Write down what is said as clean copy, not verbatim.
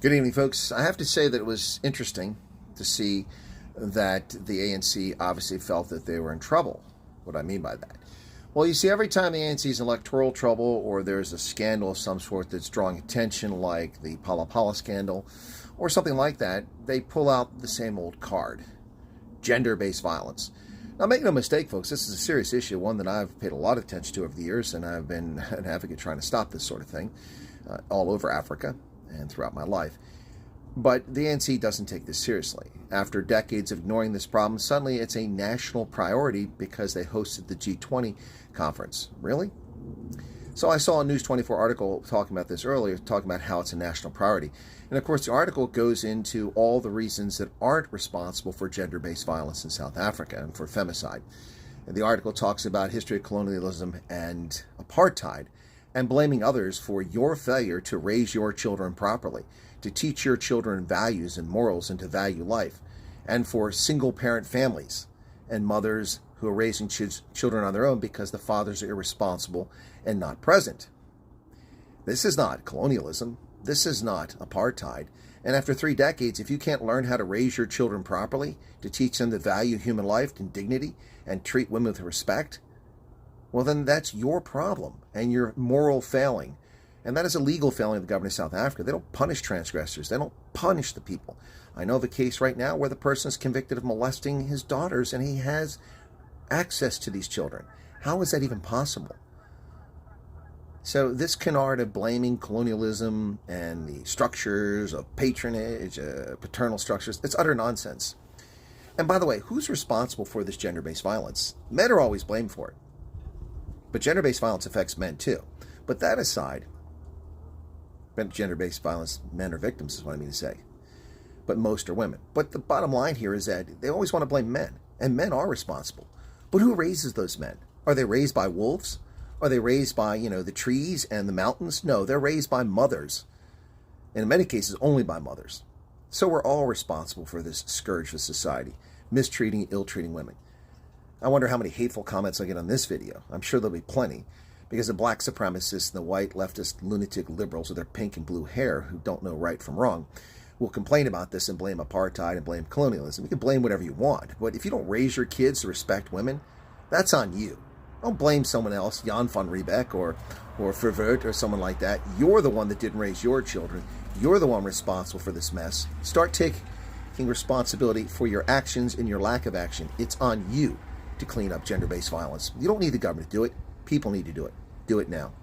Good evening, folks. I have to say that it was interesting to see that the ANC obviously felt that they were in trouble. What do I mean by that? Well, you see, every time the ANC is in electoral trouble or there's a scandal of some sort that's drawing attention, like the Pala scandal or something like that, they pull out the same old card: gender-based violence. Now, make no mistake, folks, this is a serious issue, one that I've paid a lot of attention to over the years, and I've been an advocate trying to stop this sort of thing all over Africa and throughout my life. But the ANC doesn't take this seriously. After decades of ignoring this problem, suddenly it's a national priority because they hosted the G20 conference. Really? So I saw a News24 article talking about this earlier, talking about how it's a national priority. And of course, the article goes into all the reasons that aren't responsible for gender-based violence in South Africa and for femicide. And the article talks about history of colonialism and apartheid, and blaming others for your failure to raise your children properly, to teach your children values and morals and to value life, and for single-parent families and mothers who are raising children on their own because the fathers are irresponsible and not present. This is not colonialism. This is not apartheid. And after 3 decades, if you can't learn how to raise your children properly, to teach them to value human life and dignity and treat women with respect, well, then that's your problem and your moral failing. And that is a legal failing of the government of South Africa. They don't punish transgressors. They don't punish the people. I know of a case right now where the person is convicted of molesting his daughters and he has access to these children. How is that even possible? So this canard of blaming colonialism and the structures of patronage, paternal structures, it's utter nonsense. And by the way, who's responsible for this gender-based violence? Men are always blamed for it. But gender-based violence affects men too. But that aside, gender-based violence, men are victims is what I mean to say. But most are women. But the bottom line here is that they always want to blame men. And men are responsible. But who raises those men? Are they raised by wolves? Are they raised by, the trees and the mountains? No, they're raised by mothers. And in many cases, only by mothers. So we're all responsible for this scourge of society, mistreating, ill-treating women. I wonder how many hateful comments I get on this video. I'm sure there'll be plenty, because the black supremacists and the white leftist lunatic liberals with their pink and blue hair who don't know right from wrong will complain about this and blame apartheid and blame colonialism. You can blame whatever you want, but if you don't raise your kids to respect women, that's on you. Don't blame someone else, Jan van Riebeck or Verwoerd or someone like that. You're the one that didn't raise your children. You're the one responsible for this mess. Start taking responsibility for your actions and your lack of action. It's on you to clean up gender-based violence. You don't need the government to do it. People need to do it. Do it now.